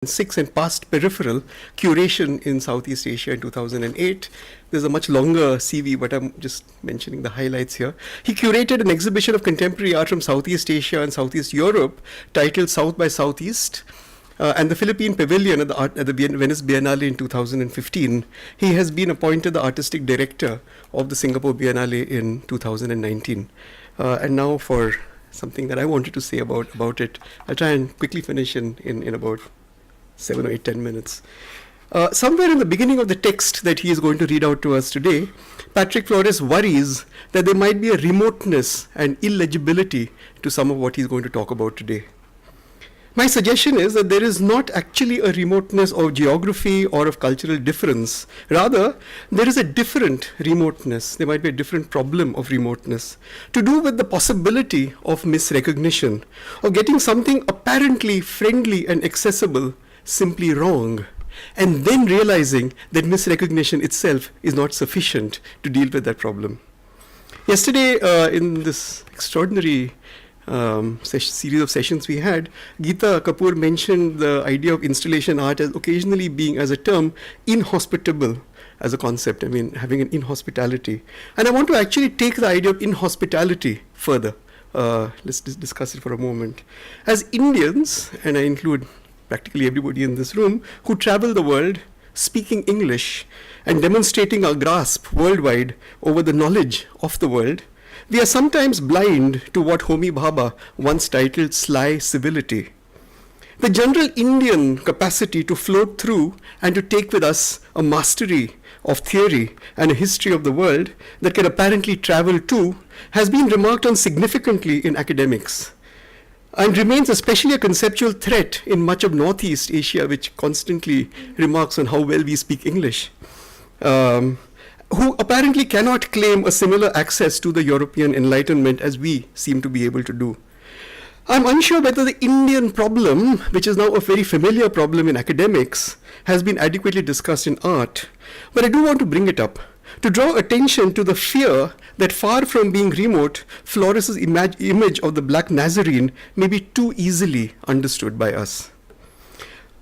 2006 and past peripheral curation in Southeast Asia in 2008. There's a much longer CV, but I'm just mentioning the highlights here. He curated an exhibition of contemporary art from Southeast Asia and Southeast Europe titled South by Southeast, and the Philippine Pavilion at the Venice Biennale in 2015. He has been appointed the artistic director of the Singapore Biennale in 2019. And now for something that I wanted to say about it. I'll try and quickly finish in about 7 or 8, 10 minutes. Somewhere in the beginning of the text that he is going to read out to us today, Patrick Flores worries that there might be a remoteness and illegibility to some of what he's going to talk about today. My suggestion is that there is not actually a remoteness of geography or of cultural difference. Rather, there is a different remoteness. There might be a different problem of remoteness to do with the possibility of misrecognition, of getting something apparently friendly and accessible simply wrong, and then realizing that misrecognition itself is not sufficient to deal with that problem. Yesterday, in this extraordinary series of sessions we had, Geeta Kapoor mentioned the idea of installation art as occasionally being, as a term, inhospitable as a concept. I mean, having an inhospitality. And I want to actually take the idea of inhospitality further. Let's discuss it for a moment. As Indians, and I include practically everybody in this room, who travel the world speaking English and demonstrating our grasp worldwide over the knowledge of the world, we are sometimes blind to what Homi Bhabha once titled sly civility. The general Indian capacity to float through and to take with us a mastery of theory and a history of the world that can apparently travel to has been remarked on significantly in academics, and remains especially a conceptual threat in much of Northeast Asia, which constantly remarks on how well we speak English, who apparently cannot claim a similar access to the European Enlightenment as we seem to be able to do. I'm unsure whether the Indian problem, which is now a very familiar problem in academics, has been adequately discussed in art, but I do want to bring it up to draw attention to the fear that, far from being remote, Flores' image of the Black Nazarene may be too easily understood by us.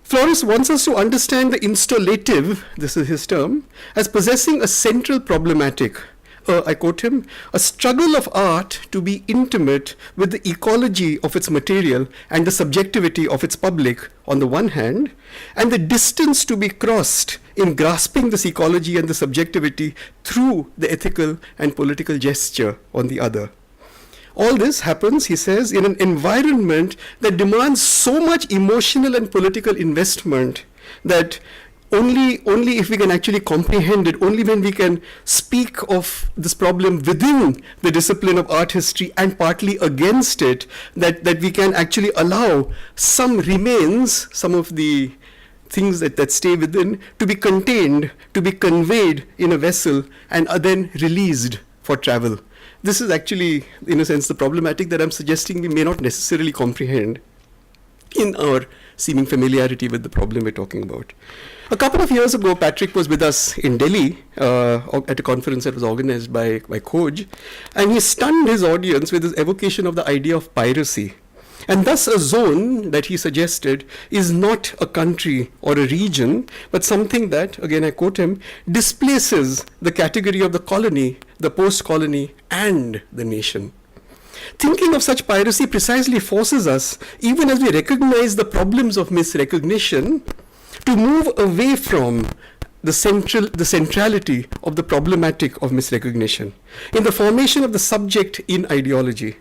Flores wants us to understand the installative, this is his term, as possessing a central problematic. I quote him, a struggle of art to be intimate with the ecology of its material and the subjectivity of its public on the one hand, and the distance to be crossed in grasping this ecology and the subjectivity through the ethical and political gesture on the other. All this happens, he says, in an environment that demands so much emotional and political investment that only if we can actually comprehend it, only when we can speak of this problem within the discipline of art history and partly against it, that we can actually allow some remains, some of the things that stay within, to be contained, to be conveyed in a vessel, and are then released for travel. This is actually, in a sense, the problematic that I'm suggesting we may not necessarily comprehend in our seeming familiarity with the problem we're talking about. A couple of years ago, Patrick was with us in Delhi at a conference that was organized by Khoj, and he stunned his audience with his evocation of the idea of piracy. And thus a zone that he suggested is not a country or a region, but something that, again I quote him, displaces the category of the colony, the post-colony, and the nation. Thinking of such piracy precisely forces us, even as we recognize the problems of misrecognition, to move away from the centrality of the problematic of misrecognition in the formation of the subject in ideology.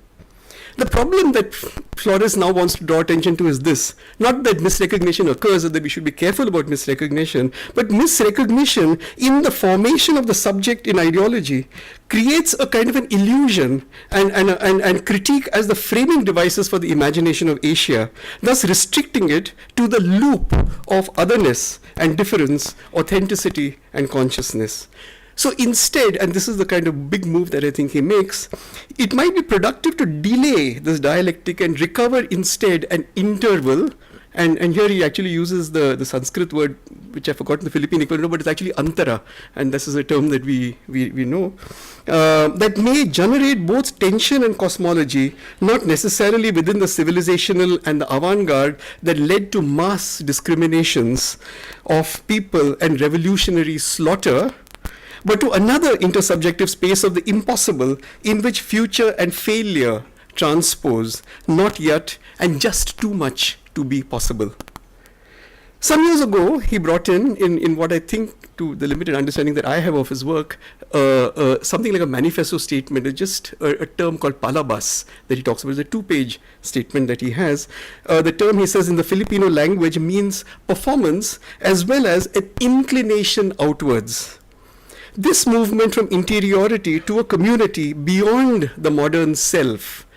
The problem that Flores now wants to draw attention to is this: not that misrecognition occurs or that we should be careful about misrecognition, but misrecognition in the formation of the subject in ideology creates a kind of an illusion and critique as the framing devices for the imagination of Asia, thus restricting it to the loop of otherness and difference, authenticity and consciousness. So instead, and this is the kind of big move that I think he makes, it might be productive to delay this dialectic and recover instead an interval, and here he actually uses the Sanskrit word which I forgot the Philippine equivalent, but it's actually antara, and this is a term that we know, that may generate both tension and cosmology, not necessarily within the civilizational and the avant-garde that led to mass discriminations of people and revolutionary slaughter, but to another intersubjective space of the impossible in which future and failure transpose, not yet, and just too much to be possible. Some years ago, he brought in what I think, to the limited understanding that I have of his work, something like a manifesto statement, just a term called palabas that he talks about. It's a 2-page statement that he has. The term, he says, in the Filipino language means performance as well as an inclination outwards. This movement from interiority to a community beyond the modern self,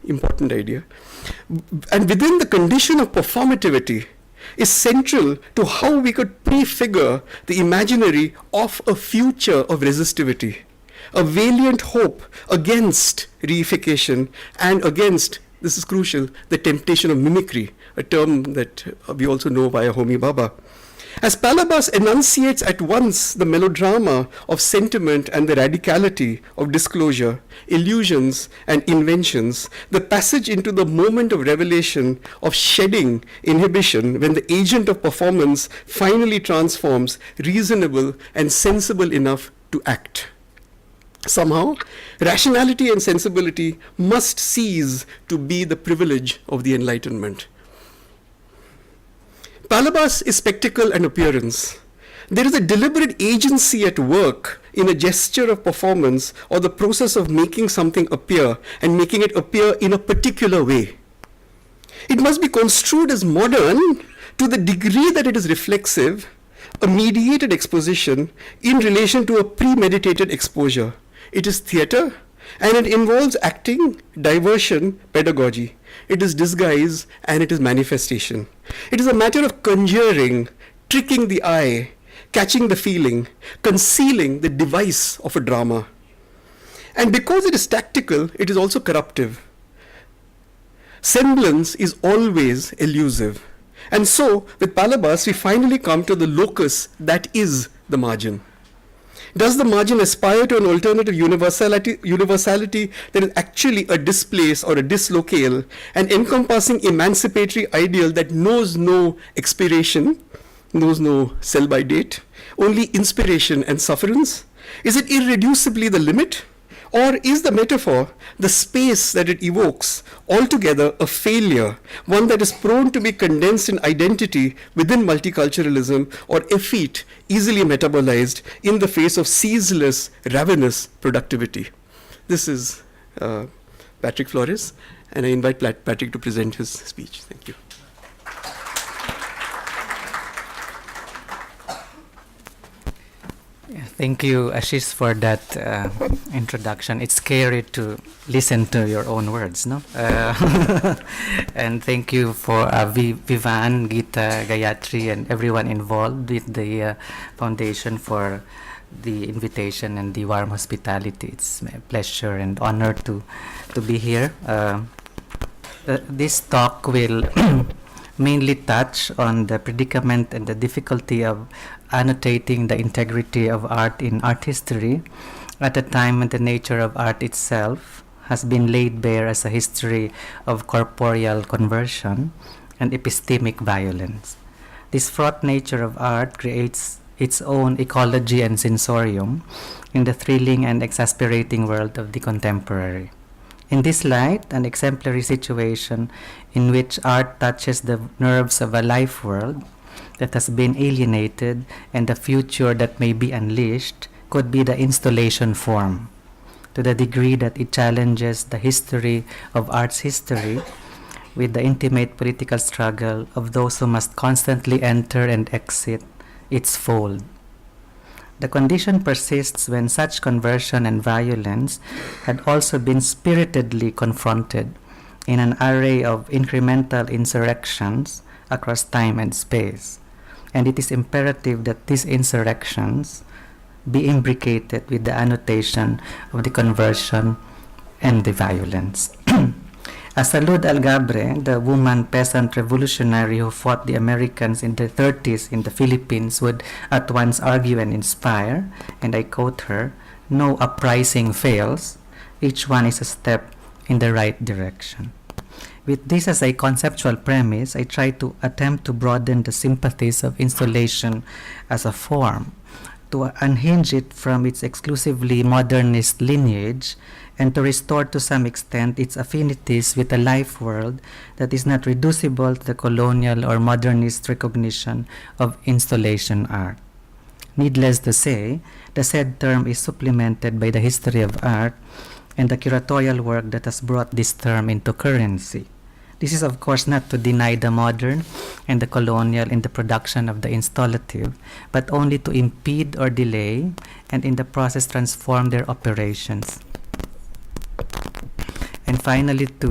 important idea, and within the condition of performativity, is central to how we could prefigure the imaginary of a future of resistivity, a valiant hope against reification and against, this is crucial, the temptation of mimicry, a term that we also know via Homi Bhabha. As Palabas enunciates at once the melodrama of sentiment and the radicality of disclosure, illusions and inventions, the passage into the moment of revelation, of shedding inhibition, when the agent of performance finally transforms reasonable and sensible enough to act. Somehow, rationality and sensibility must cease to be the privilege of the Enlightenment. Palabas is spectacle and appearance. There is a deliberate agency at work in a gesture of performance or the process of making something appear and making it appear in a particular way. It must be construed as modern to the degree that it is reflexive, a mediated exposition in relation to a premeditated exposure. It is theater, and it involves acting, diversion, pedagogy. It is disguise, and it is manifestation. It is a matter of conjuring, tricking the eye, catching the feeling, concealing the device of a drama. And because it is tactical, it is also corruptive. Semblance is always elusive. And so, with Palabas, we finally come to the locus that is the margin. Does the margin aspire to an alternative universality that is actually a displace or a dislocale, an encompassing emancipatory ideal that knows no expiration, knows no sell-by date, only inspiration and sufferance? Is it irreducibly the limit? Or is the metaphor, the space that it evokes, altogether a failure, one that is prone to be condensed in identity within multiculturalism, or effete, easily metabolized in the face of ceaseless, ravenous productivity? This is Patrick Flores, and I invite Patrick to present his speech. Thank you. Thank you, Ashish, for that introduction. It's scary to listen to your own words, no? And thank you for Vivan, Gita, Gayatri, and everyone involved with the foundation for the invitation and the warm hospitality. It's a pleasure and honor to be here. This talk will mainly touch on the predicament and the difficulty of annotating the integrity of art in art history at a time when the nature of art itself has been laid bare as a history of corporeal conversion and epistemic violence. This fraught nature of art creates its own ecology and sensorium in the thrilling and exasperating world of the contemporary. In this light, an exemplary situation in which art touches the nerves of a life world that has been alienated and the future that may be unleashed could be the installation form, to the degree that it challenges the history of art's history with the intimate political struggle of those who must constantly enter and exit its fold. The condition persists when such conversion and violence had also been spiritedly confronted in an array of incremental insurrections across time and space. And it is imperative that these insurrections be imbricated with the annotation of the conversion and the violence. As Salud Algabre, the woman peasant revolutionary who fought the Americans in the 30s in the Philippines, would at once argue and inspire, and I quote her, "No uprising fails, each one is a step in the right direction." With this as a conceptual premise, I try to attempt to broaden the sympathies of installation as a form, to unhinge it from its exclusively modernist lineage, and to restore to some extent its affinities with a life world that is not reducible to the colonial or modernist recognition of installation art. Needless to say, the said term is supplemented by the history of art and the curatorial work that has brought this term into currency. This is of course not to deny the modern and the colonial in the production of the installative, but only to impede or delay and in the process transform their operations. And finally, to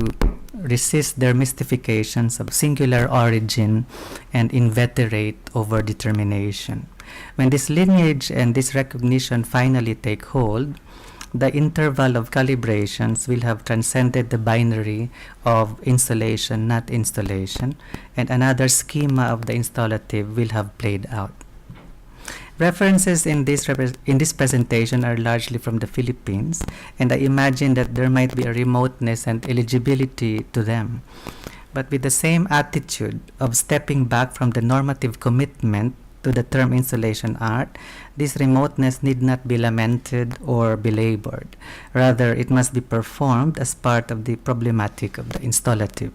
resist their mystifications of singular origin and inveterate overdetermination. When this lineage and this recognition finally take hold, the interval of calibrations will have transcended the binary of installation, not installation, and another schema of the installative will have played out. References in this presentation are largely from the Philippines, and I imagine that there might be a remoteness and eligibility to them. But with the same attitude of stepping back from the normative commitment to the term installation art, this remoteness need not be lamented or belabored. Rather, it must be performed as part of the problematic of the installative,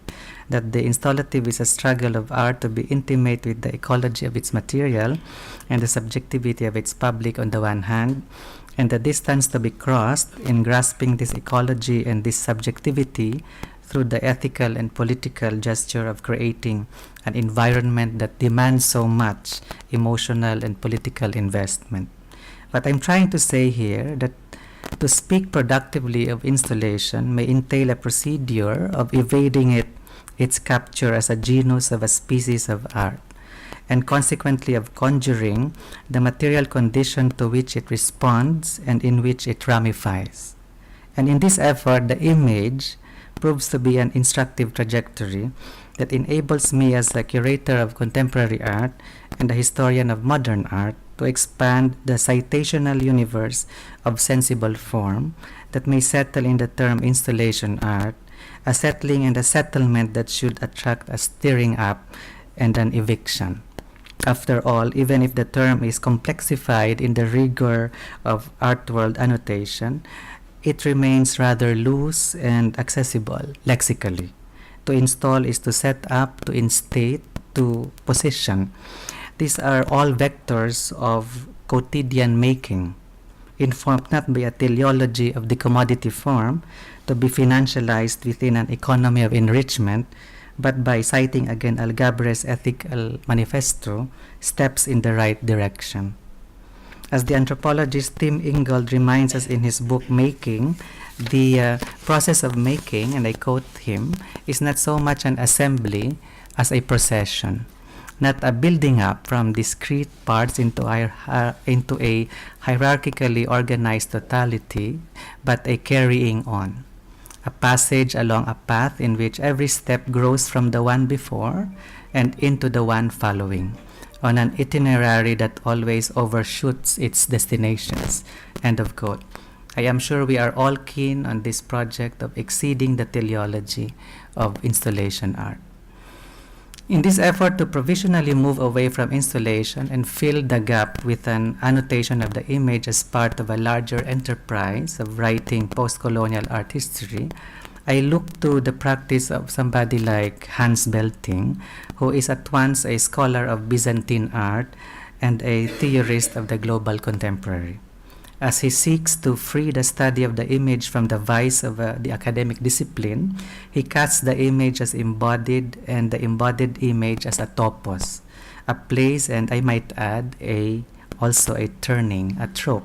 that the installative is a struggle of art to be intimate with the ecology of its material and the subjectivity of its public on the one hand, and the distance to be crossed in grasping this ecology and this subjectivity through the ethical and political gesture of creating an environment that demands so much emotional and political investment. What I'm trying to say here that to speak productively of installation may entail a procedure of evading its capture as a genus of a species of art, and consequently of conjuring the material condition to which it responds and in which it ramifies. And in this effort, the image proves to be an instructive trajectory that enables me as a curator of contemporary art and a historian of modern art to expand the citational universe of sensible form that may settle in the term installation art, a settling and a settlement that should attract a stirring up and an eviction. After all, even if the term is complexified in the rigor of art world annotation, it remains rather loose and accessible lexically. To install is to set up, to instate, to position. These are all vectors of quotidian making, informed not by a teleology of the commodity form to be financialized within an economy of enrichment, but by citing again Algabre's ethical manifesto, steps in the right direction. As the anthropologist Tim Ingold reminds us in his book Making, the process of making, and I quote him, is not so much an assembly as a procession, not a building up from discrete parts into a hierarchically organized totality, but a carrying on, a passage along a path in which every step grows from the one before and into the one following, on an itinerary that always overshoots its destinations. End of quote. I am sure we are all keen on this project of exceeding the teleology of installation art. In this effort to provisionally move away from installation and fill the gap with an annotation of the image as part of a larger enterprise of writing post-colonial art history, I look to the practice of somebody like Hans Belting, who is at once a scholar of Byzantine art and a theorist of the global contemporary. As he seeks to free the study of the image from the vice of the academic discipline, he casts the image as embodied and the embodied image as a topos, a place, and I might add, also a turning, a trope.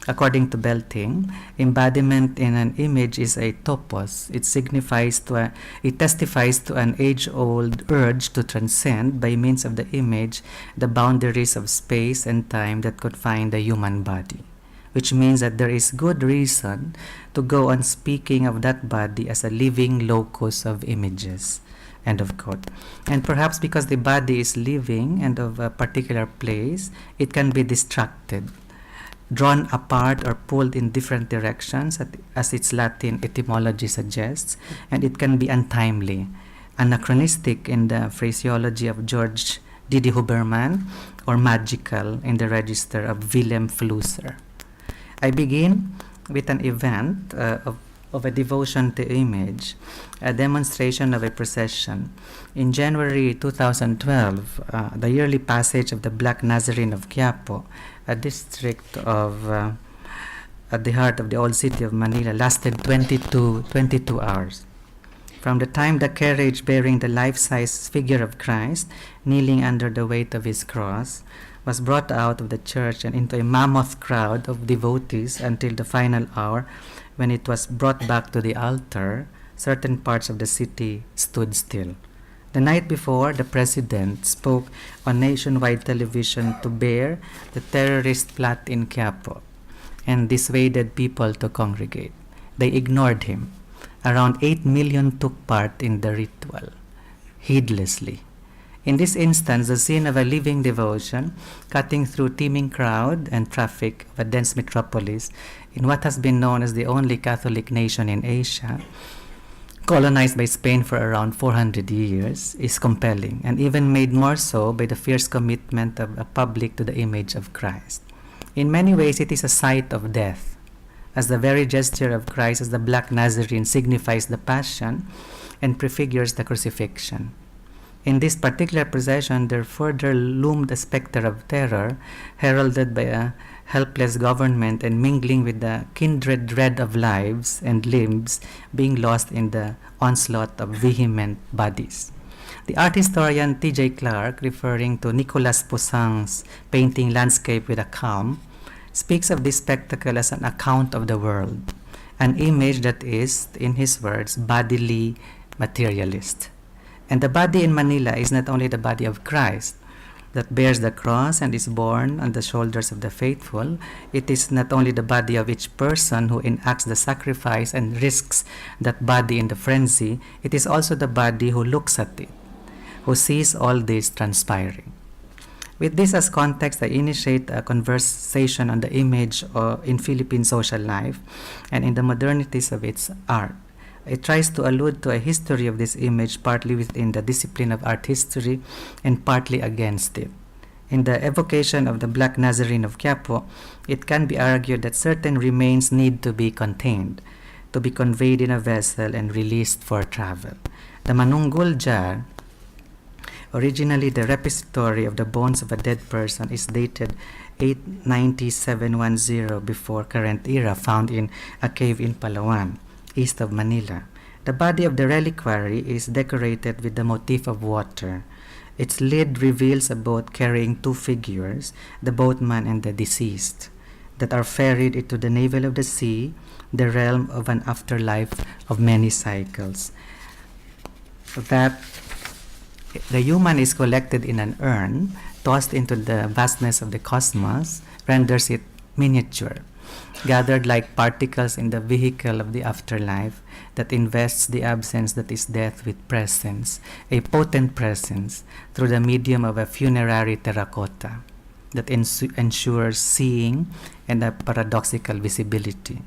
According to Belting, embodiment in an image is a topos. It testifies to an age-old urge to transcend by means of the image the boundaries of space and time that confine the human body. which means that there is good reason to go on speaking of that body as a living locus of images. End of quote. And perhaps because the body is living and of a particular place, it can be distracted, drawn apart or pulled in different directions, as its Latin etymology suggests, and it can be untimely, anachronistic in the phraseology of George Didi Huberman, or magical in the register of Willem Flusser. I begin with an event of a devotion to image, a demonstration of a procession. In January 2012, the yearly passage of the Black Nazarene of Quiapo, a district of at the heart of the old city of Manila, lasted 22 hours. From the time the carriage bearing the life-size figure of Christ, kneeling under the weight of his cross, was brought out of the church and into a mammoth crowd of devotees until the final hour, when it was brought back to the altar, certain parts of the city stood still. The night before, the president spoke on nationwide television to bear the terrorist plot in Quiapo and dissuaded people to congregate. They ignored him. Around 8 million took part in the ritual, heedlessly. In this instance, the scene of a living devotion, cutting through teeming crowd and traffic of a dense metropolis in what has been known as the only Catholic nation in Asia, colonized by Spain for around 400 years, is compelling, and even made more so by the fierce commitment of a public to the image of Christ. In many ways, it is a sight of death, as the very gesture of Christ as the Black Nazarene signifies the Passion and prefigures the crucifixion. In this particular procession, there further loomed a specter of terror, heralded by a helpless government and mingling with the kindred dread of lives and limbs being lost in the onslaught of vehement bodies. The art historian T.J. Clark, referring to Nicolas Poussin's painting Landscape with a Calm, speaks of this spectacle as an account of the world, an image that is, in his words, bodily materialist. And the body in Manila is not only the body of Christ that bears the cross and is borne on the shoulders of the faithful. It is not only the body of each person who enacts the sacrifice and risks that body in the frenzy, it is also the body who looks at it, who sees all this transpiring. With this as context, I initiate a conversation on the image in Philippine social life and in the modernities of its art. It tries to allude to a history of this image, partly within the discipline of art history and partly against it. In the evocation of the Black Nazarene of Quiapo, it can be argued that certain remains need to be contained, to be conveyed in a vessel and released for travel. The Manunggul jar, originally the repository of the bones of a dead person, is dated 89710 before current era, found in a cave in Palawan, east of Manila. The body of the reliquary is decorated with the motif of water. Its lid reveals a boat carrying two figures, the boatman and the deceased, that are ferried into the navel of the sea, the realm of an afterlife of many cycles. That the human is collected in an urn, tossed into the vastness of the cosmos, renders it miniature, gathered like particles in the vehicle of the afterlife that invests the absence that is death with presence, a potent presence, through the medium of a funerary terracotta that ensures seeing and a paradoxical visibility.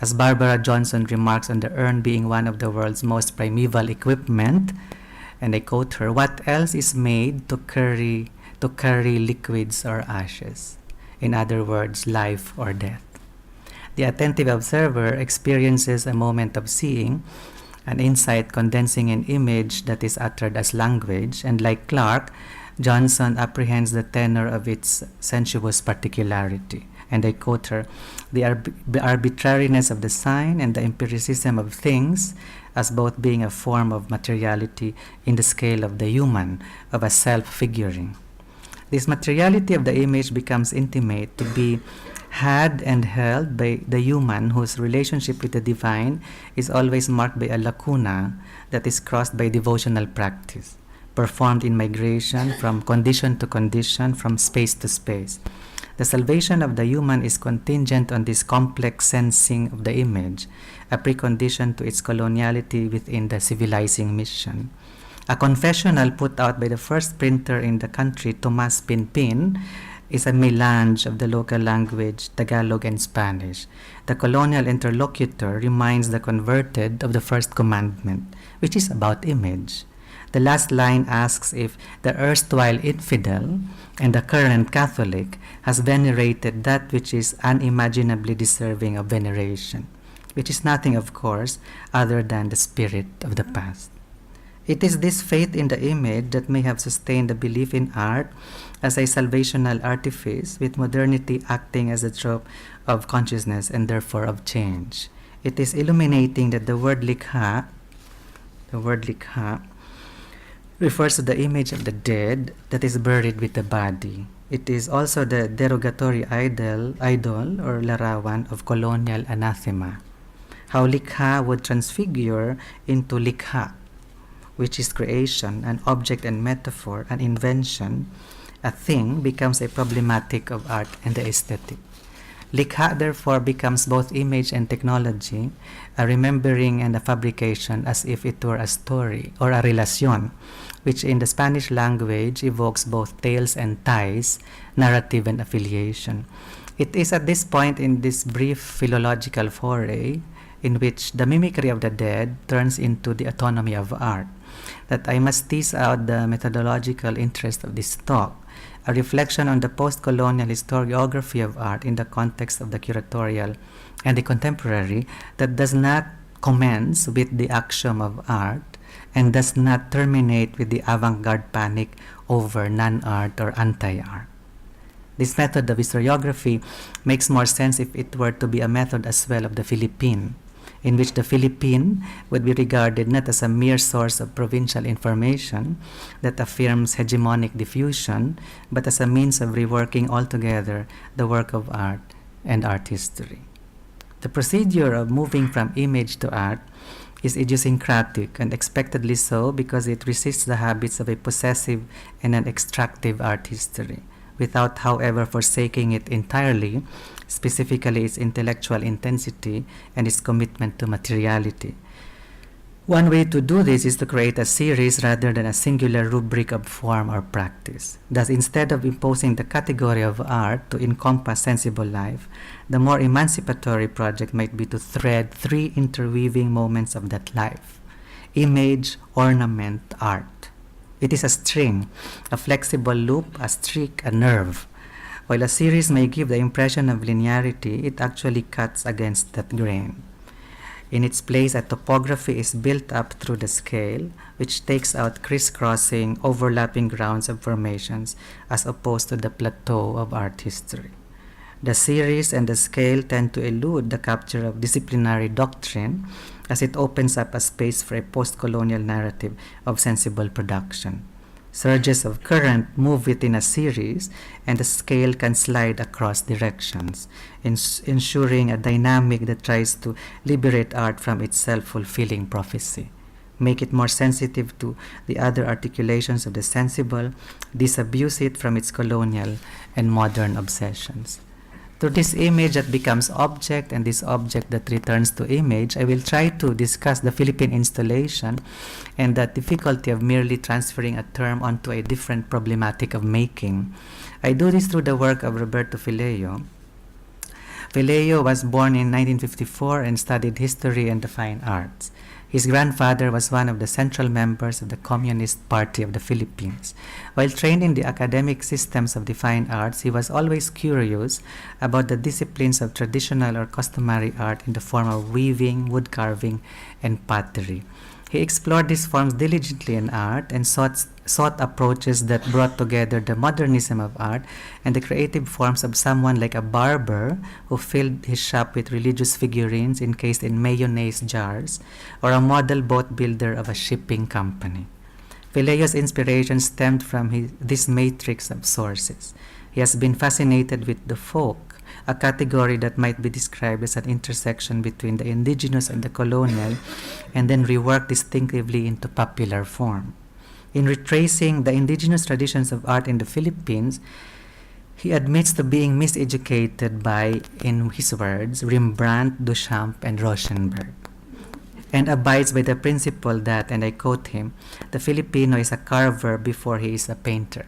As Barbara Johnson remarks on the urn being one of the world's most primeval equipment, and I quote her, "What else is made to carry liquids or ashes? In other words, life or death." The attentive observer experiences a moment of seeing, an insight condensing an image that is uttered as language, and like Clark, Johnson apprehends the tenor of its sensuous particularity. And I quote her, the arbitrariness of the sign and the empiricism of things as both being a form of materiality in the scale of the human, of a self-figuring. This materiality of the image becomes intimate, to be had and held by the human whose relationship with the divine is always marked by a lacuna that is crossed by devotional practice, performed in migration from condition to condition, from space to space. The salvation of the human is contingent on this complex sensing of the image, a precondition to its coloniality within the civilizing mission. A confessional put out by the first printer in the country, Tomas Pinpin, is a melange of the local language, Tagalog and Spanish. The colonial interlocutor reminds the converted of the first commandment, which is about image. The last line asks if the erstwhile infidel and the current Catholic has venerated that which is unimaginably deserving of veneration, which is nothing, of course, other than the spirit of the past. It is this faith in the image that may have sustained the belief in art as a salvational artifice, with modernity acting as a trope of consciousness and therefore of change. It is illuminating that the word likha refers to the image of the dead that is buried with the body. It is also the derogatory idol or larawan of colonial anathema. How likha would transfigure into likha, which is creation, an object and metaphor, an invention, a thing, becomes a problematic of art and the aesthetic. Likha therefore becomes both image and technology, a remembering and a fabrication, as if it were a story or a relación, which in the Spanish language evokes both tales and ties, narrative and affiliation. It is at this point in this brief philological foray, in which the mimicry of the dead turns into the autonomy of art, that I must tease out the methodological interest of this talk, a reflection on the post-colonial historiography of art in the context of the curatorial and the contemporary, that does not commence with the axiom of art and does not terminate with the avant-garde panic over non-art or anti-art. This method of historiography makes more sense if it were to be a method as well of the Philippine, in which the Philippine would be regarded not as a mere source of provincial information that affirms hegemonic diffusion, but as a means of reworking altogether the work of art and art history. The procedure of moving from image to art is idiosyncratic, and expectedly so, because it resists the habits of a possessive and an extractive art history, without, however, forsaking it entirely, specifically its intellectual intensity and its commitment to materiality. One way to do this is to create a series rather than a singular rubric of form or practice. Thus, instead of imposing the category of art to encompass sensible life, the more emancipatory project might be to thread three interweaving moments of that life: image, ornament, art. It is a string, a flexible loop, a streak, a nerve. While a series may give the impression of linearity, it actually cuts against that grain. In its place, a topography is built up through the scale, which takes out crisscrossing, overlapping grounds of formations, as opposed to the plateau of art history. The series and the scale tend to elude the capture of disciplinary doctrine, as it opens up a space for a post-colonial narrative of sensible production. Surges of current move within a series, and the scale can slide across directions, ensuring a dynamic that tries to liberate art from its self-fulfilling prophecy, make it more sensitive to the other articulations of the sensible, disabuse it from its colonial and modern obsessions. To this image that becomes object and this object that returns to image, I will try to discuss the Philippine installation and the difficulty of merely transferring a term onto a different problematic of making. I do this through the work of Roberto Feleo. Feleo was born in 1954 and studied history and the fine arts. His grandfather was one of the central members of the Communist Party of the Philippines. While trained in the academic systems of the fine arts, he was always curious about the disciplines of traditional or customary art in the form of weaving, wood carving, and pottery. He explored these forms diligently in art and sought approaches that brought together the modernism of art and the creative forms of someone like a barber who filled his shop with religious figurines encased in mayonnaise jars, or a model boat builder of a shipping company. Feleo's inspiration stemmed from this matrix of sources. He has been fascinated with the folk, a category that might be described as an intersection between the indigenous and the colonial, and then reworked distinctively into popular form. In retracing the indigenous traditions of art in the Philippines, He admits to being miseducated by, in his words, Rembrandt, Duchamp, and Rauschenberg, and abides by the principle that, and I quote him, the Filipino is a carver before he is a painter,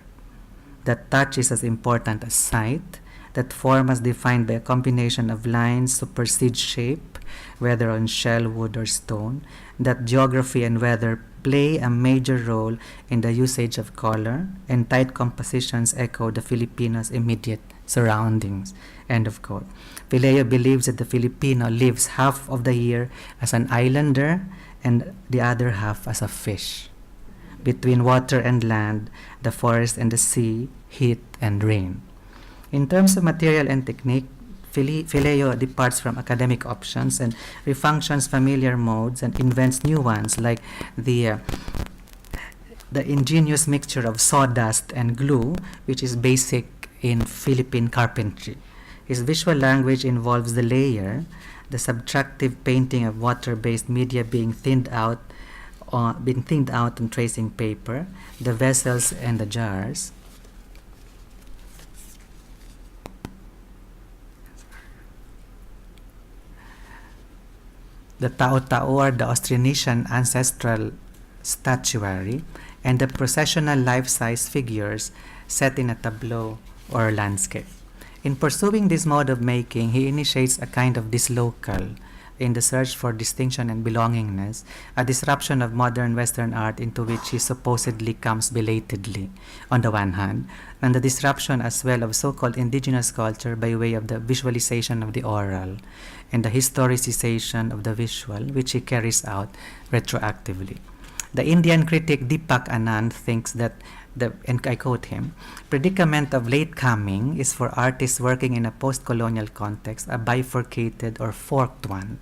that touch is as important as sight, that form as defined by a combination of lines supersedes shape, whether on shell, wood, or stone, that geography and weather play a major role in the usage of color, and tight compositions echo the Filipino's immediate surroundings. End of quote. Feleo believes that the Filipino lives half of the year as an islander and the other half as a fish, between water and land, the forest and the sea, heat and rain. In terms of material and technique, Feleo departs from academic options and refunctions familiar modes and invents new ones, like the ingenious mixture of sawdust and glue, which is basic in Philippine carpentry. His visual language involves the layer, the subtractive painting of water-based media being thinned out on tracing paper, the vessels and the jars. The Tao-Tao, or the Austronesian ancestral statuary, and the processional life-size figures set in a tableau or landscape. In pursuing this mode of making, he initiates a kind of dislocal in the search for distinction and belongingness, a disruption of modern Western art into which he supposedly comes belatedly, on the one hand, and the disruption as well of so-called indigenous culture by way of the visualization of the oral, and the historicization of the visual, which he carries out retroactively. The Indian critic Deepak Anand thinks that and I quote him, predicament of late coming is for artists working in a post-colonial context a bifurcated or forked one,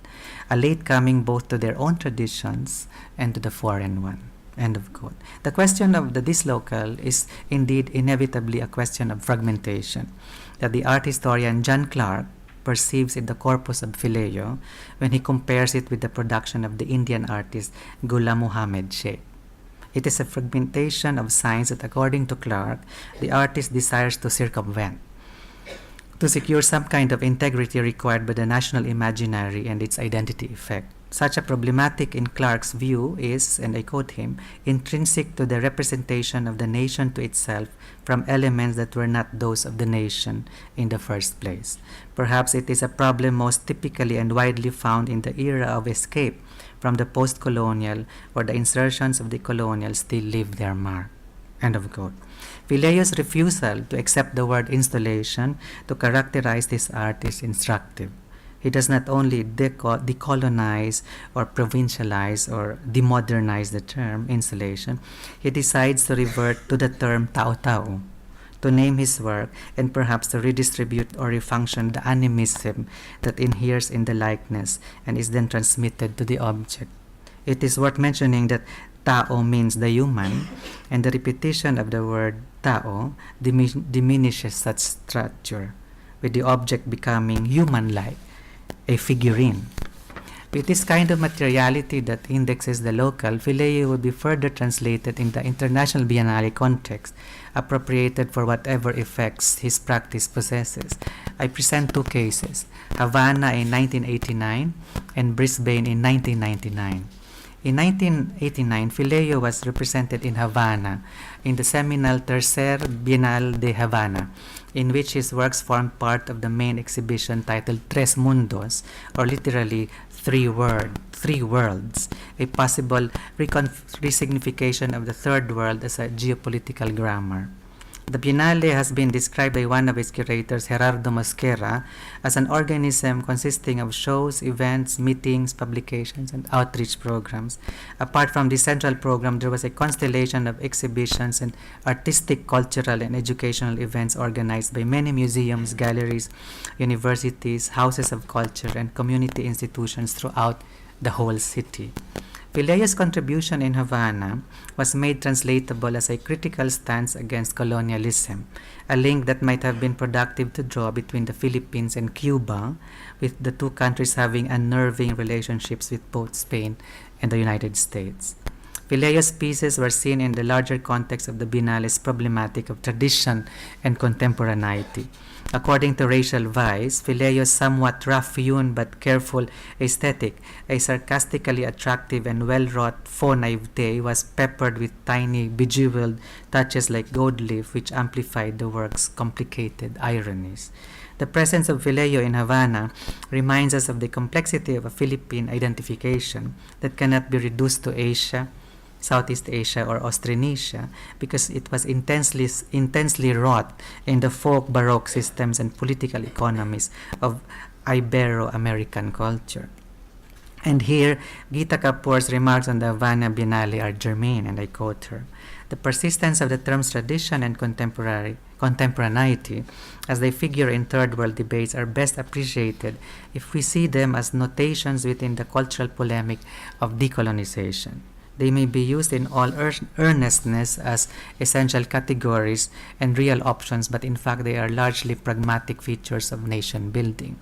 a late coming both to their own traditions and to the foreign one. End of quote. The question of the dislocal is indeed inevitably a question of fragmentation that the art historian John Clark perceives in the corpus of Feleo when he compares it with the production of the Indian artist Ghulam Muhammad Sheikh. It is a fragmentation of signs that, according to Clark, the artist desires to circumvent, to secure some kind of integrity required by the national imaginary and its identity effect. Such a problematic, in Clark's view, is, and I quote him, intrinsic to the representation of the nation to itself from elements that were not those of the nation in the first place. Perhaps it is a problem most typically and widely found in the era of escape from the post-colonial, where the insertions of the colonial still leave their mark. End of quote. Feleo's refusal to accept the word installation to characterize this art is instructive. He does not only decolonize or provincialize or demodernize the term installation, he decides to revert to the term Tao-Tao, to name his work and perhaps to redistribute or refunction the animism that inheres in the likeness and is then transmitted to the object. It is worth mentioning that Tao means the human, and the repetition of the word Tao diminishes such structure, with the object becoming human-like, a figurine. With this kind of materiality that indexes the local, Feleo would be further translated in the international biennale context, appropriated for whatever effects his practice possesses. I present two cases, Havana in 1989 and Brisbane in 1999. In 1989, Feleo was represented in Havana in the seminal Tercer Bienal de Havana, in which his works formed part of the main exhibition titled Tres Mundos, or literally three worlds, a possible resignification of the third world as a geopolitical grammar. The Biennale has been described by one of its curators, Gerardo Mosquera, as an organism consisting of shows, events, meetings, publications, and outreach programs. Apart from the central program, there was a constellation of exhibitions and artistic, cultural, and educational events organized by many museums, galleries, universities, houses of culture, and community institutions throughout the whole city. Feleo's contribution in Havana was made translatable as a critical stance against colonialism, a link that might have been productive to draw between the Philippines and Cuba, with the two countries having unnerving relationships with both Spain and the United States. Feleo's pieces were seen in the larger context of the Biennale's problematic of tradition and contemporaneity. According to Rachel Weisz, Feleo's somewhat rough-hewn but careful aesthetic, a sarcastically attractive and well-wrought faux naivete, was peppered with tiny, bejeweled touches like gold leaf, which amplified the work's complicated ironies. The presence of Feleo in Havana reminds us of the complexity of a Philippine identification that cannot be reduced to Asia, Southeast Asia, or Austronesia, because it was intensely wrought in the folk Baroque systems and political economies of Ibero-American culture. And here, Gita Kapoor's remarks on the Havana Biennale are germane, and I quote her. The persistence of the terms tradition and contemporaneity as they figure in third world debates are best appreciated if we see them as notations within the cultural polemic of decolonization. They may be used in all earnestness as essential categories and real options, but in fact they are largely pragmatic features of nation building.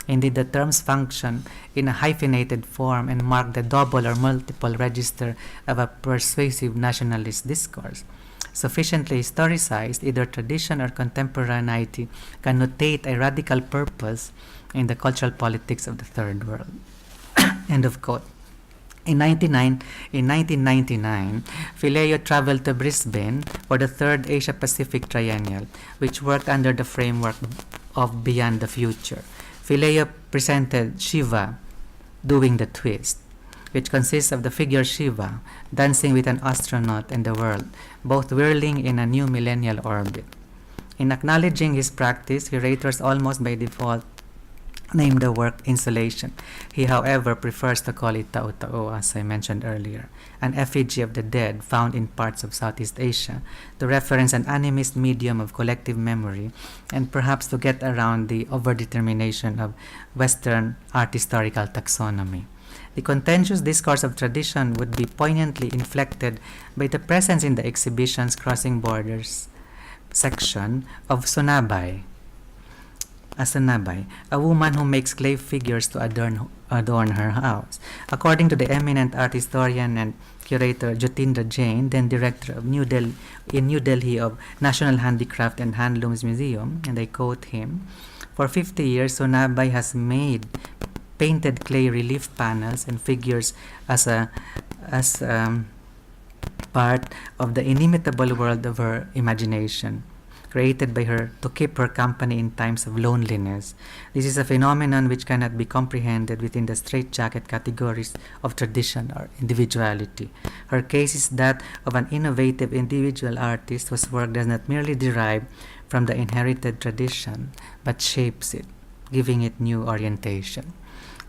Indeed, the terms function in a hyphenated form and mark the double or multiple register of a persuasive nationalist discourse. Sufficiently historicized, either tradition or contemporaneity can notate a radical purpose in the cultural politics of the Third World. End of quote. In 1999, Feleo traveled to Brisbane for the third Asia-Pacific Triennial, which worked under the framework of Beyond the Future. Feleo presented Shiva, Doing the Twist, which consists of the figure Shiva dancing with an astronaut and the world, both whirling in a new millennial orbit. In acknowledging his practice, curators almost by default name the work Installation. He, however, prefers to call it Tao-Tao, as I mentioned earlier, an effigy of the dead found in parts of Southeast Asia, to reference an animist medium of collective memory, and perhaps to get around the overdetermination of Western art historical taxonomy. The contentious discourse of tradition would be poignantly inflected by the presence in the exhibition's Crossing Borders section of Sunabay, a woman who makes clay figures to adorn her house. According to the eminent art historian and curator Jyotindra Jain, then director of New Delhi of National Handicraft and Handlooms Museum, and I quote him, "For 50 years, Sonabay has made painted clay relief panels and figures as part of the inimitable world of her imagination, created by her to keep her company in times of loneliness. This is a phenomenon which cannot be comprehended within the straitjacket categories of tradition or individuality. Her case is that of an innovative individual artist whose work does not merely derive from the inherited tradition, but shapes it, giving it new orientation."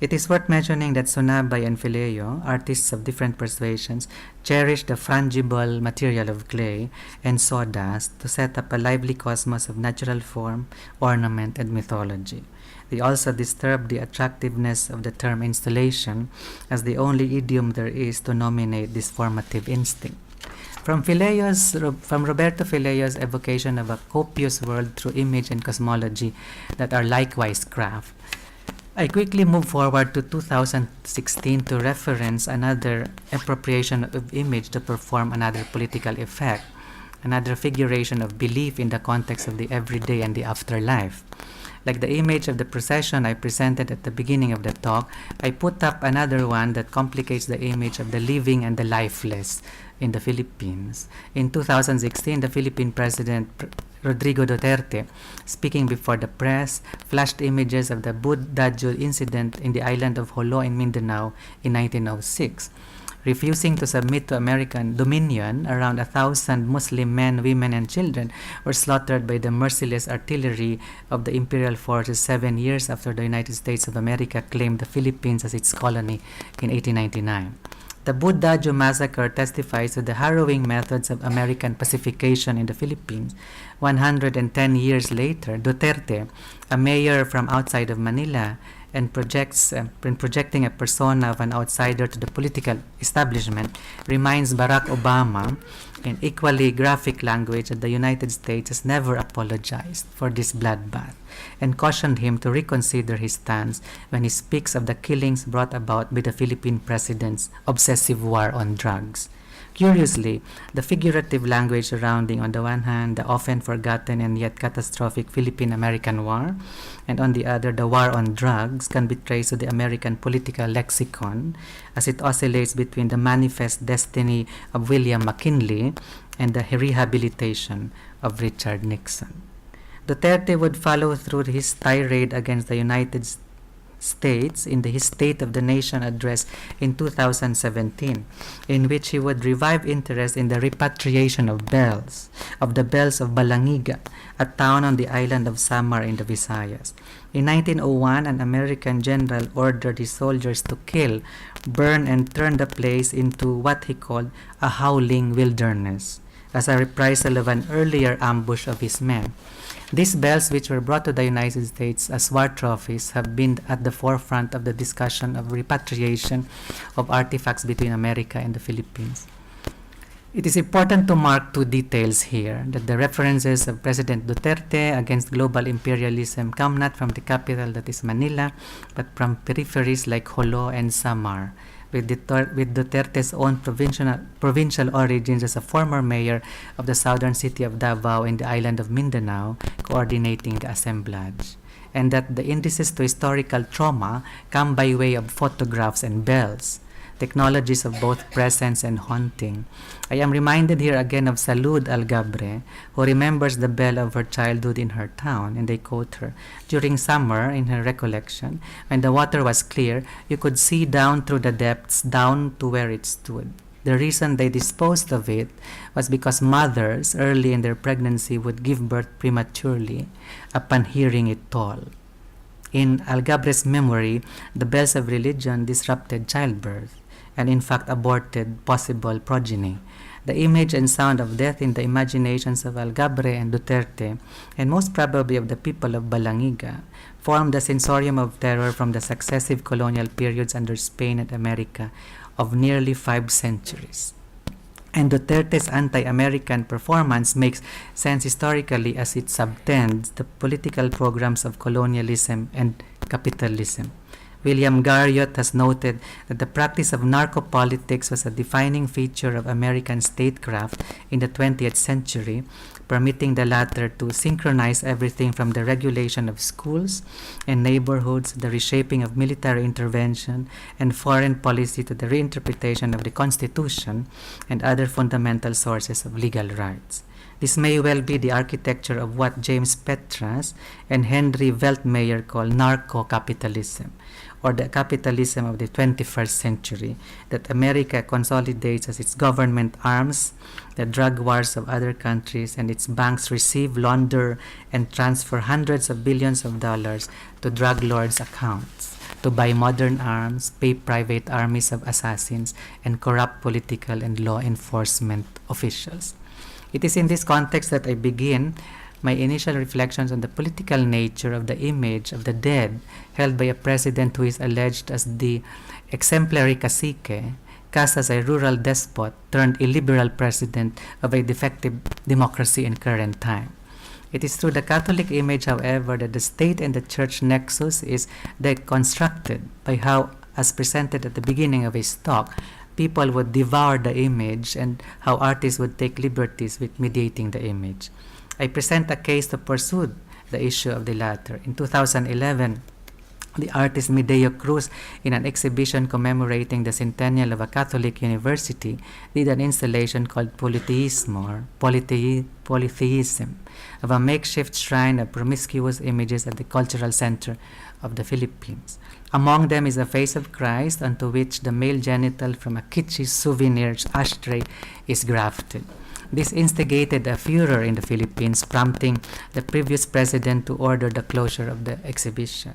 It is worth mentioning that Sonabay and Feleo, artists of different persuasions, cherished the fungible material of clay and sawdust to set up a lively cosmos of natural form, ornament, and mythology. They also disturbed the attractiveness of the term installation as the only idiom there is to nominate this formative instinct. From Roberto Feleo's evocation of a copious world through image and cosmology that are likewise craft, I quickly move forward to 2016 to reference another appropriation of image to perform another political effect, another figuration of belief in the context of the everyday and the afterlife. Like the image of the procession I presented at the beginning of the talk, I put up another one that complicates the image of the living and the lifeless in the Philippines. In 2016, the Philippine President Rodrigo Duterte, speaking before the press, flashed images of the Buddha-Jul incident in the island of Jolo in Mindanao in 1906. Refusing to submit to American dominion, around 1,000 Muslim men, women, and children were slaughtered by the merciless artillery of the imperial forces 7 years after the United States of America claimed the Philippines as its colony in 1899. The Buddha-Jul massacre testifies to the harrowing methods of American pacification in the Philippines. 110 years later, Duterte, a mayor from outside of Manila, and projecting a persona of an outsider to the political establishment, reminds Barack Obama in equally graphic language that the United States has never apologized for this bloodbath, and cautioned him to reconsider his stance when he speaks of the killings brought about by the Philippine president's obsessive war on drugs. Curiously, the figurative language surrounding, on the one hand, the often forgotten and yet catastrophic Philippine-American War, and on the other, the war on drugs, can be traced to the American political lexicon as it oscillates between the manifest destiny of William McKinley and the rehabilitation of Richard Nixon. Duterte would follow through his tirade against the United States in his State of the Nation address in 2017, in which he would revive interest in the repatriation of the bells of Balangiga, a town on the island of Samar in the Visayas. In 1901, an American general ordered his soldiers to kill, burn, and turn the place into what he called a howling wilderness, as a reprisal of an earlier ambush of his men. These bells, which were brought to the United States as war trophies, have been at the forefront of the discussion of repatriation of artifacts between America and the Philippines. It is important to mark two details here, that the references of President Duterte against global imperialism come not from the capital, that is Manila, but from peripheries like Jolo and Samar, with Duterte's own provincial origins as a former mayor of the southern city of Davao in the island of Mindanao, coordinating the assemblage, and that the indices to historical trauma come by way of photographs and bells, technologies of both presence and haunting. I am reminded here again of Salud Algabre, who remembers the belle of her childhood in her town, and I quote her, "During summer, in her recollection, when the water was clear, you could see down through the depths, down to where it stood. The reason they disposed of it was because mothers early in their pregnancy would give birth prematurely upon hearing it toll." In Algabre's memory, the bells of religion disrupted childbirth, and in fact aborted possible progeny. The image and sound of death in the imaginations of Algabre and Duterte, and most probably of the people of Balangiga, formed the sensorium of terror from the successive colonial periods under Spain and America of nearly 5 centuries. And Duterte's anti-American performance makes sense historically as it subtends the political programs of colonialism and capitalism. William Garriott has noted that the practice of narco-politics was a defining feature of American statecraft in the 20th century, permitting the latter to synchronize everything from the regulation of schools and neighborhoods, the reshaping of military intervention and foreign policy, to the reinterpretation of the Constitution and other fundamental sources of legal rights. This may well be the architecture of what James Petras and Henry Weltmeyer call narco-capitalism, or the capitalism of the 21st century, that America consolidates as its government arms the drug wars of other countries, and its banks receive, launder, and transfer hundreds of billions of dollars to drug lords' accounts to buy modern arms, pay private armies of assassins, and corrupt political and law enforcement officials. It is in this context that I begin my initial reflections on the political nature of the image of the dead held by a president who is alleged as the exemplary cacique, cast as a rural despot turned illiberal president of a defective democracy in current time. It is through the Catholic image, however, that the state and the church nexus is deconstructed by how, as presented at the beginning of his talk, people would devour the image and how artists would take liberties with mediating the image. I present a case to pursue the issue of the latter. In 2011, the artist Medeo Cruz, in an exhibition commemorating the centennial of a Catholic university, did an installation called Polytheism, or Polytheism, of a makeshift shrine of promiscuous images at the cultural center of the Philippines. Among them is a face of Christ, onto which the male genital from a kitschy souvenir ashtray is grafted. This instigated a furor in the Philippines, prompting the previous president to order the closure of the exhibition,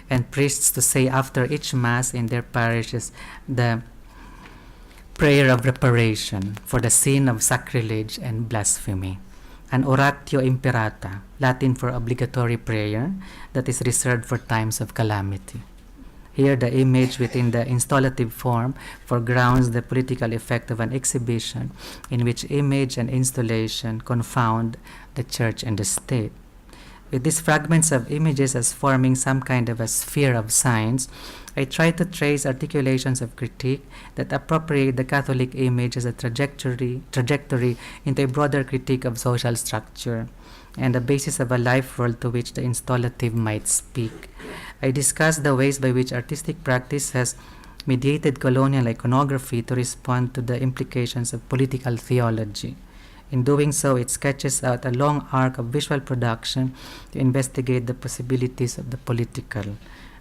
and priests to say after each Mass in their parishes the prayer of reparation for the sin of sacrilege and blasphemy, an oratio imperata, Latin for obligatory prayer, that is reserved for times of calamity. Here, the image within the installative form foregrounds the political effect of an exhibition in which image and installation confound the church and the state. With these fragments of images as forming some kind of a sphere of science, I try to trace articulations of critique that appropriate the Catholic image as a trajectory into a broader critique of social structure and the basis of a life world to which the installative might speak. I discuss the ways by which artistic practice has mediated colonial iconography to respond to the implications of political theology. In doing so, it sketches out a long arc of visual production to investigate the possibilities of the political.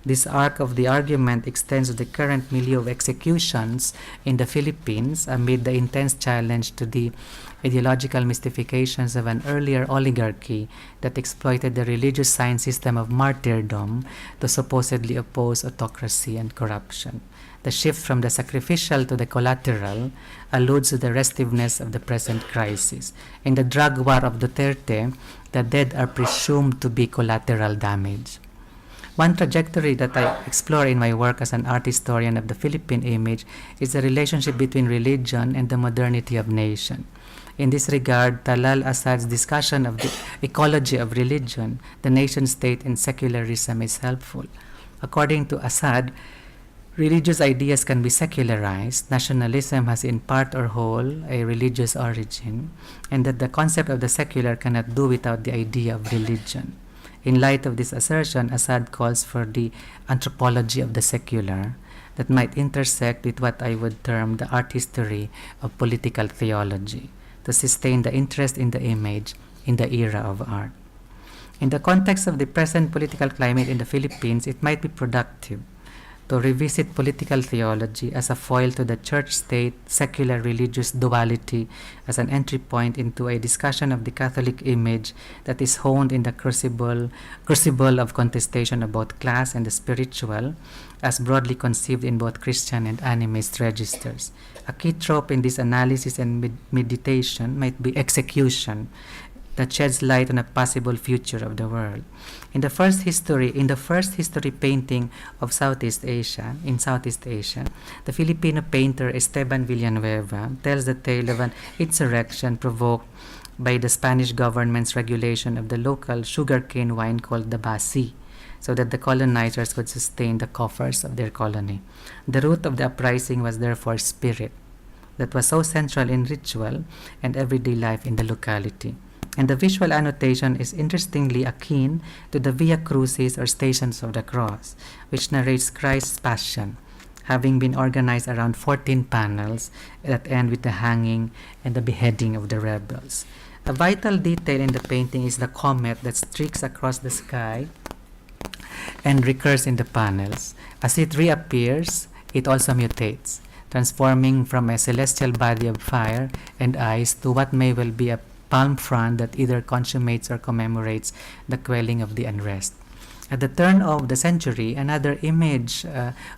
This arc of the argument extends to the current milieu of executions in the Philippines amid the intense challenge to the ideological mystifications of an earlier oligarchy that exploited the religious sign system of martyrdom to supposedly oppose autocracy and corruption. The shift from the sacrificial to the collateral alludes to the restiveness of the present crisis. In the drug war of Duterte, the dead are presumed to be collateral damage. One trajectory that I explore in my work as an art historian of the Philippine image is the relationship between religion and the modernity of nation. In this regard, Talal Asad's discussion of the ecology of religion, the nation-state, and secularism is helpful. According to Asad, religious ideas can be secularized, nationalism has in part or whole a religious origin, and that the concept of the secular cannot do without the idea of religion. In light of this assertion, Asad calls for the anthropology of the secular that might intersect with what I would term the art history of political theology to sustain the interest in the image in the era of art. In the context of the present political climate in the Philippines, it might be productive to revisit political theology as a foil to the church-state, secular-religious duality as an entry point into a discussion of the Catholic image that is honed in the crucible of contestation about class and the spiritual, as broadly conceived in both Christian and animist registers. A key trope in this analysis and meditation might be execution, that sheds light on a possible future of the world. In the first history painting of Southeast Asia, the Filipino painter Esteban Villanueva tells the tale of an insurrection provoked by the Spanish government's regulation of the local sugarcane wine called the Basi, so that the colonizers could sustain the coffers of their colony. The root of the uprising was therefore spirit, that was so central in ritual and everyday life in the locality. And the visual annotation is interestingly akin to the Via Crucis or Stations of the Cross, which narrates Christ's Passion, having been organized around 14 panels that end with the hanging and the beheading of the rebels. A vital detail in the painting is the comet that streaks across the sky and recurs in the panels. As it reappears, it also mutates, transforming from a celestial body of fire and ice to what may well be a palm frond that either consummates or commemorates the quelling of the unrest. At the turn of the century, another image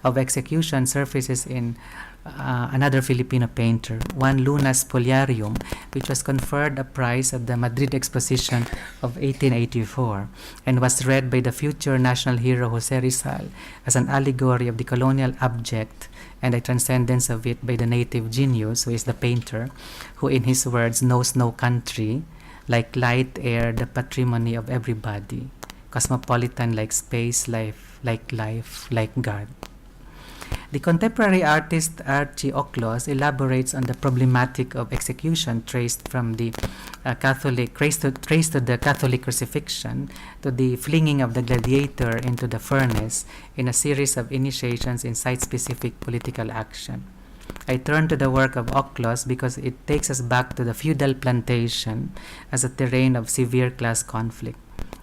of execution surfaces in another Filipino painter, Juan Luna's Poliarium, which was conferred a prize at the Madrid Exposition of 1884 and was read by the future national hero Jose Rizal as an allegory of the colonial abject and a transcendence of it by the native genius, who is the painter, who in his words knows no country, like light, air, the patrimony of everybody, cosmopolitan like space, life, like God. The contemporary artist Archie Oclos elaborates on the problematic of execution traced from the traced to the Catholic crucifixion to the flinging of the gladiator into the furnace in a series of initiations in site-specific political action. I turn to the work of Oclos because it takes us back to the feudal plantation as a terrain of severe class conflict.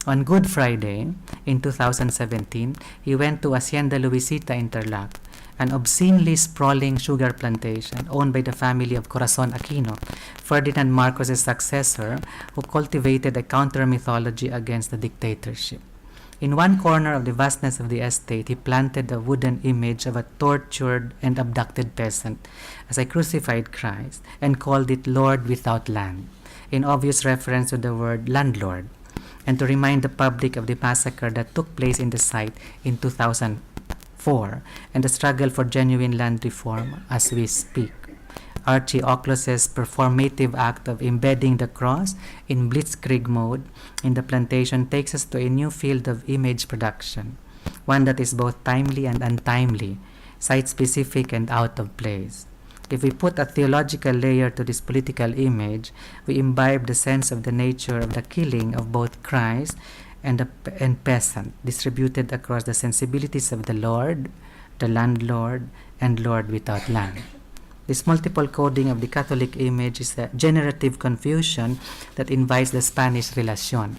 On Good Friday in 2017, he went to Hacienda Luisita Interlac, an obscenely sprawling sugar plantation owned by the family of Corazon Aquino, Ferdinand Marcos's successor, who cultivated a counter-mythology against the dictatorship. In one corner of the vastness of the estate, he planted a wooden image of a tortured and abducted peasant as a crucified Christ and called it Lord Without Land, in obvious reference to the word landlord, and to remind the public of the massacre that took place in the site in 2004 and the struggle for genuine land reform as we speak. Archie-Oclus's performative act of embedding the cross in blitzkrieg mode in the plantation takes us to a new field of image production, one that is both timely and untimely, site-specific and out of place. If we put a theological layer to this political image, we imbibe the sense of the nature of the killing of both Christ and peasant, distributed across the sensibilities of the Lord, the landlord, and Lord without land. This multiple coding of the Catholic image is a generative confusion that invites the Spanish relación,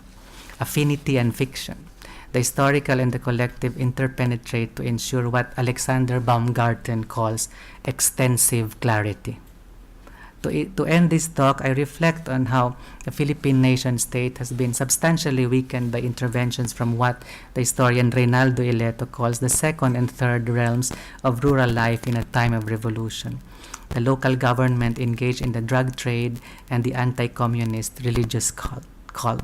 affinity and fiction. The historical and the collective interpenetrate to ensure what Alexander Baumgarten calls extensive clarity. To end this talk, I reflect on how the Philippine nation-state has been substantially weakened by interventions from what the historian Reynaldo Ileto calls the second and third realms of rural life in a time of revolution. The local government engaged in the drug trade and the anti-communist religious cult.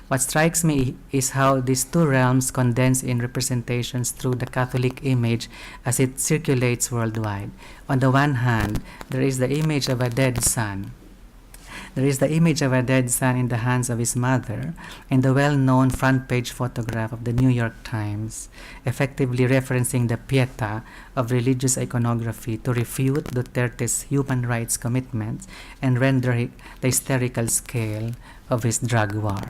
What strikes me is how these two realms condense in representations through the Catholic image as it circulates worldwide. On the one hand, there is the image of a dead son. There is the image of a dead son in the hands of his mother in the well-known front-page photograph of the New York Times, effectively referencing the Pietà of religious iconography to refute Duterte's human rights commitments and render the hysterical scale of his drug war.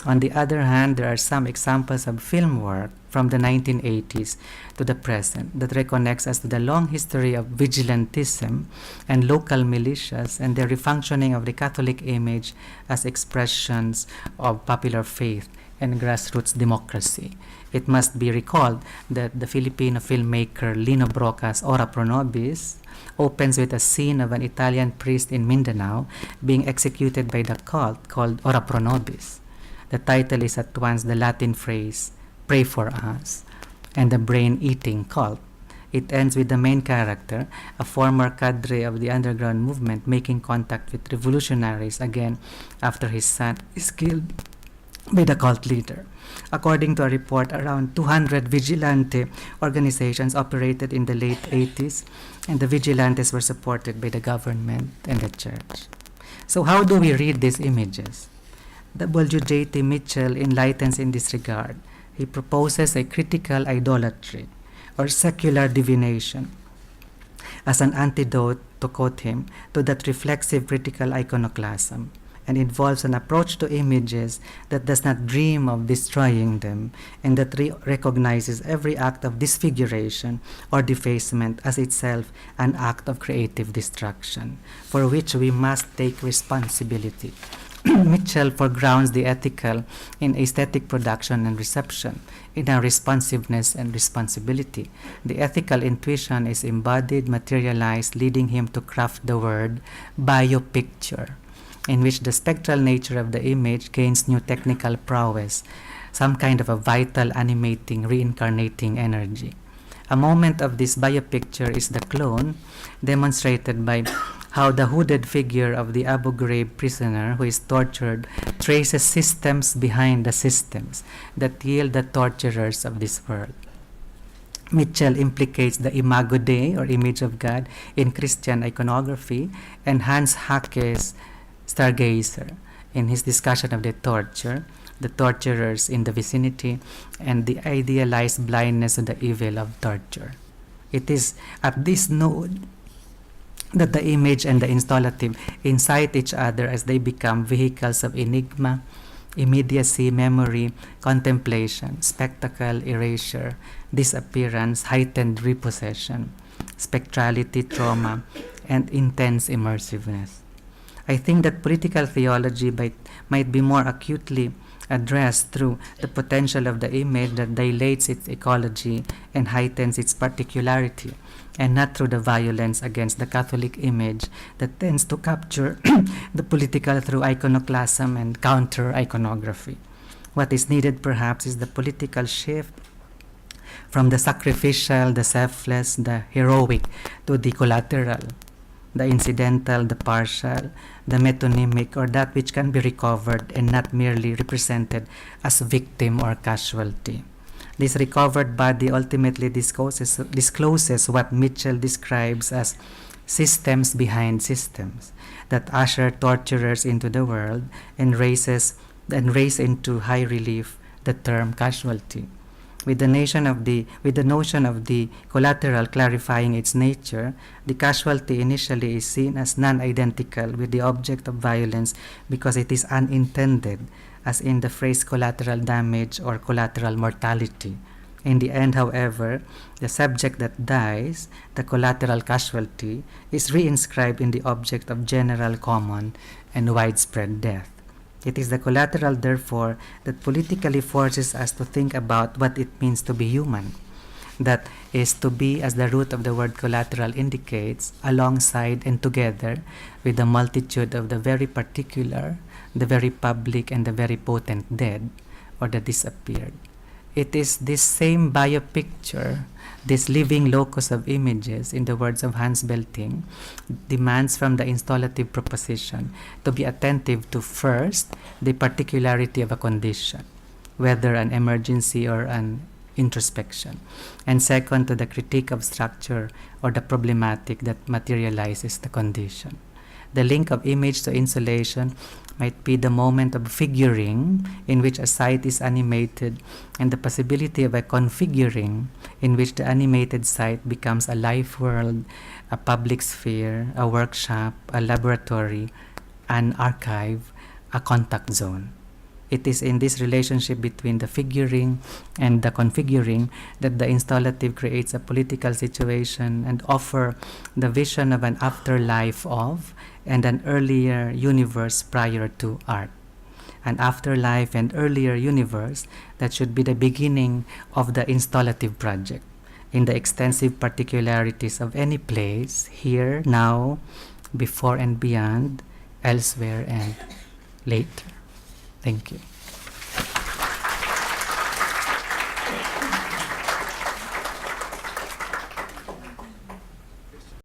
On the other hand, there are some examples of film work from the 1980s to the present that reconnects us to the long history of vigilantism and local militias and the refunctioning of the Catholic image as expressions of popular faith and grassroots democracy. It must be recalled that the Filipino filmmaker Lino Broca's Ora Pro Nobis opens with a scene of an Italian priest in Mindanao being executed by the cult called Ora Pro Nobis. The title is at once the Latin phrase, "Pray for us," and the brain-eating cult. It ends with the main character, a former cadre of the underground movement, making contact with revolutionaries again after his son is killed by the cult leader. According to a report, around 200 vigilante organizations operated in the late 80s, and the vigilantes were supported by the government and the church. So how do we read these images? W.J.T. Mitchell enlightens in this regard. He proposes a critical idolatry, or secular divination, as an antidote, to quote him, to that reflexive critical iconoclasm, and involves an approach to images that does not dream of destroying them, and that recognizes every act of disfiguration or defacement as itself an act of creative destruction, for which we must take responsibility. Mitchell foregrounds the ethical in aesthetic production and reception, in our responsiveness and responsibility. The ethical intuition is embodied, materialized, leading him to craft the word biopicture, in which the spectral nature of the image gains new technical prowess, some kind of a vital, animating, reincarnating energy. A moment of this biopicture is the clone, demonstrated by how the hooded figure of the Abu Ghraib prisoner who is tortured traces systems behind the systems that yield the torturers of this world. Mitchell implicates the Imago Dei, or image of God, in Christian iconography, and Hans Hake's Stargazer in his discussion of the torture, the torturers in the vicinity, and the idealized blindness of the evil of torture. It is at this node that the image and the installative incite each other as they become vehicles of enigma, immediacy, memory, contemplation, spectacle, erasure, disappearance, heightened repossession, spectrality, trauma, and intense immersiveness. I think that political theology might be more acutely addressed through the potential of the image that dilates its ecology and heightens its particularity, and not through the violence against the Catholic image that tends to capture the political through iconoclasm and counter-iconography. What is needed perhaps is the political shift from the sacrificial, the selfless, the heroic, to the collateral, the incidental, the partial, the metonymic, or that which can be recovered and not merely represented as victim or casualty. This recovered body ultimately discloses what Mitchell describes as systems behind systems that usher torturers into the world and raise into high relief the term casualty. With the notion of the collateral clarifying its nature, the casualty initially is seen as non-identical with the object of violence because it is unintended, as in the phrase collateral damage or collateral mortality. In the end, however, the subject that dies, the collateral casualty, is reinscribed in the object of general, common, and widespread death. It is the collateral, therefore, that politically forces us to think about what it means to be human. That is to be, as the root of the word collateral indicates, alongside and together with the multitude of the very particular, the very public, and the very potent dead, or the disappeared. It is this same biopicture, this living locus of images, in the words of Hans Belting, demands from the installative proposition to be attentive to, first, the particularity of a condition, whether an emergency or an introspection, and second, to the critique of structure or the problematic that materializes the condition. The link of image to installation might be the moment of figuring in which a site is animated, and the possibility of a configuring in which the animated site becomes a life world, a public sphere, a workshop, a laboratory, an archive, a contact zone. It is in this relationship between the figuring and the configuring that the installative creates a political situation and offers the vision of an afterlife of and an earlier universe prior to art. An afterlife and earlier universe that should be the beginning of the installative project in the extensive particularities of any place, here, now, before and beyond, elsewhere and later. Thank you.